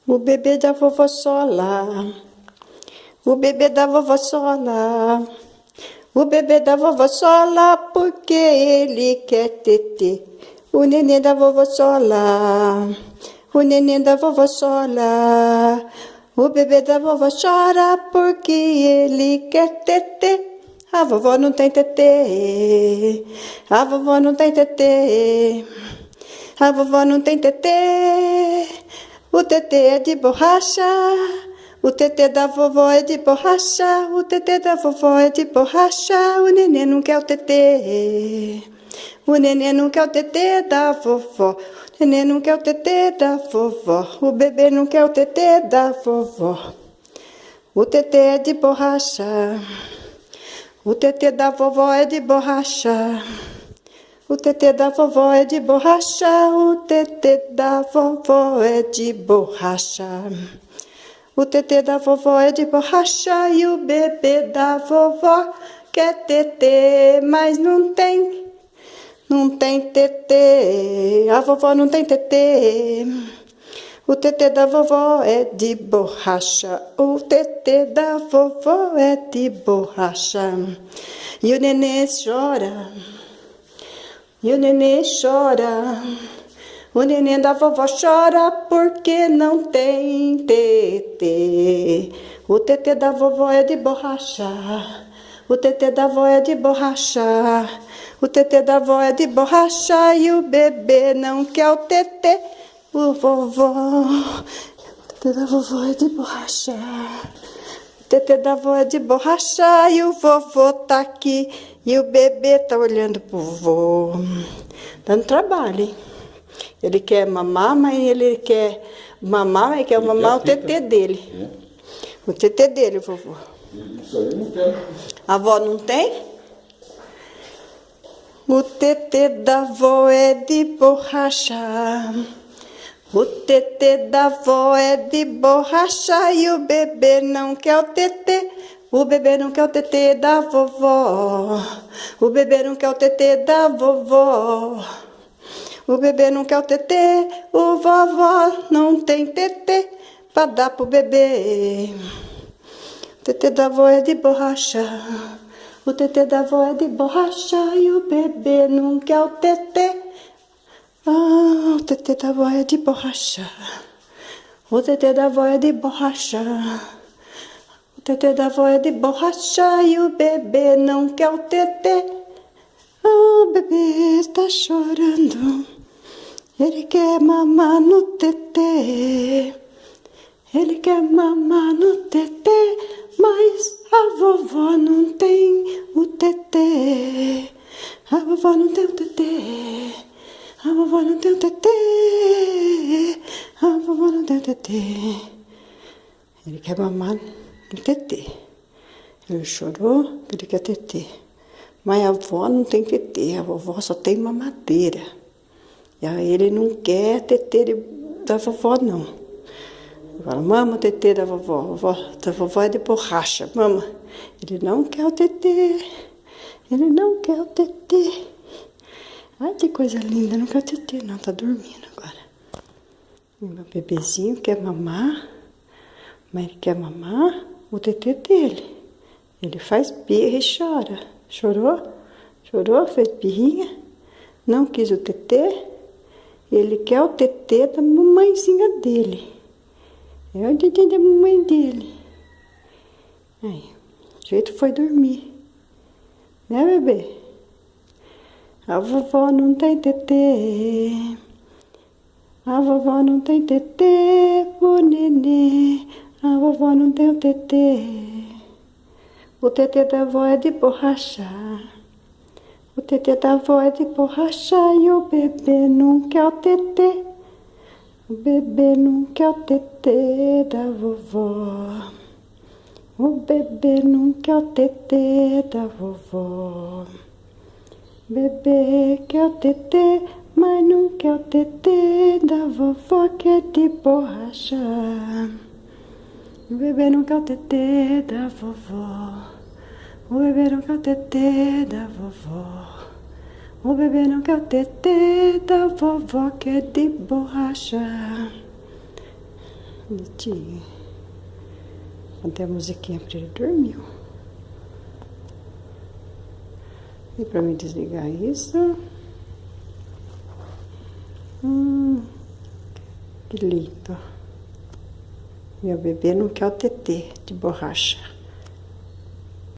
O bebê da vovó Sola, o bebê da vovó Sola, o bebê da vovó Sola, porque ele quer tetê. O neném da vovó Sola, o neném da vovó Sola, o bebê da vovó chora porque ele quer tetê. A vovó não tem tetê, a vovó não tem tetê, a vovó não tem tetê. O tetê é de borracha, o tetê da vovó é de borracha, o tetê da vovó é de borracha, o neném não quer o tetê. O neném não quer o tetê da vovó, o neném não quer o tetê da vovó, o bebê não quer o tetê da vovó. O tetê é de borracha, o tetê da vovó é de borracha. O tetê da vovó é de borracha, o tetê da vovó é de borracha. O tetê da vovó é de borracha e o bebê da vovó quer tetê, mas não tem tetê. A vovó não tem tetê. O tetê da vovó é de borracha, o tetê da vovó é de borracha. E o neném chora. E o neném chora, o neném da vovó chora porque não tem tetê. O tetê da vovó é de borracha, o tetê da vovó é de borracha, o tetê da vovó é de borracha e o bebê não quer o tetê. O tetê da vovó é de borracha. O tetê da vovó é de borracha e o vovô tá aqui. E o bebê tá olhando pro vô. Dando trabalho, hein? Ele quer mamar, mas ele quer mamar, ele quer mamar o tetê dele. O tetê dele, vovô. Isso aí não tem. A avó não tem? O tetê da avó é de borracha. O tetê da avó é de borracha e o bebê não quer o tetê. O bebê não quer o tetê da vovó. O bebê não quer o tetê da vovó. O bebê não quer o tetê. O vovó não tem tetê pra dar pro bebê. O tetê da avó é de borracha. O tetê da avó é de borracha e o bebê não quer o tetê. Ah, o tetê da avó é de borracha. O tetê da avó é de borracha. O tetê da avó é de borracha e o bebê não quer o tetê. O bebê está chorando. Ele quer mamar no tetê. Ele quer mamar no tetê, mas a vovó não tem o tetê. A vovó não tem o tetê. A vovó não tem o tetê. A vovó não tem o tetê. Ele quer mamar no tetê. Ele chorou, ele quer tetê. Mas a avó não tem tetê, a vovó só tem mamadeira. E aí ele não quer tetê da vovó, não. Ele fala, mama o tetê da vovó. Da vovó é de borracha, mama. Ele não quer o tetê. Ele não quer o tetê. Ai, que coisa linda, não quer o tetê, não. Tá dormindo agora. E meu bebezinho quer mamar, mas ele quer mamar o tetê dele. Ele faz birra e chora. Chorou? Chorou? Fez birrinha? Não quis o tetê? Ele quer o tetê da mamãezinha dele. É o tetê da mamãe dele. Aí, o jeito foi dormir. Né, bebê? A vovó não tem tetê. A vovó não tem tetê pro nenê. A vovó não tem o tetê. O tetê da avó é de borracha. O tetê da avó é de borracha e o bebê não quer o tetê. O bebê não quer o tetê da vovó. O bebê não quer o tetê da vovó. O bebê quer o tetê, mas não quer o tetê da vovó que é de borracha. O bebê não quer o tetê da vovó. O bebê não quer o tetê da vovó. O bebê não quer o tetê da vovó que é de borracha. Bonitinho. Botei a musiquinha pra ele dormir. E pra me desligar isso. Que lindo. Meu bebê não quer o TT de borracha.